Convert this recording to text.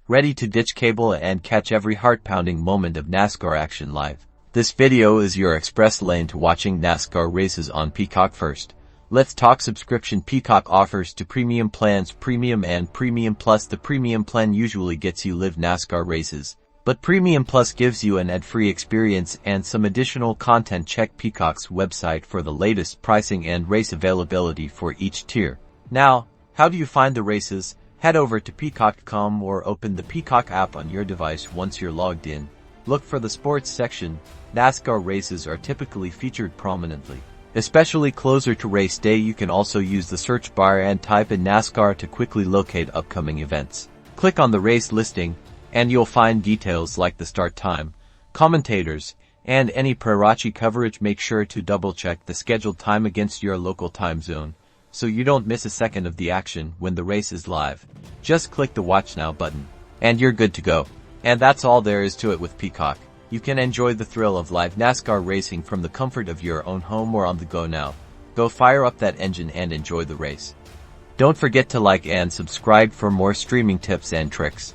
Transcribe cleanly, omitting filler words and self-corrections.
ready to ditch cable and catch every heart-pounding moment of NASCAR action live. This video is your express lane to watching NASCAR races on Peacock. First, let's talk subscription. Peacock offers two premium plans, Premium and Premium Plus. The Premium plan usually gets you live NASCAR races, but Premium Plus gives you an ad-free experience and some additional content. Check Peacock's website for the latest pricing and race availability for each tier. Now, how do you find the races? Head over to peacock.com or open the Peacock app on your device. Once you're logged in, look for the sports section. NASCAR races are typically featured prominently, especially closer to race day. You can also use the search bar and type in NASCAR to quickly locate upcoming events. Click on the race listing, and you'll find details like the start time, commentators, and any pre-race coverage. Make sure to double-check the scheduled time against your local time zone, so you don't miss a second of the action when the race is live. Just click the Watch Now button, and you're good to go. And that's all there is to it with Peacock. You can enjoy the thrill of live NASCAR racing from the comfort of your own home or on the go now. Go fire up that engine and enjoy the race. Don't forget to like and subscribe for more streaming tips and tricks.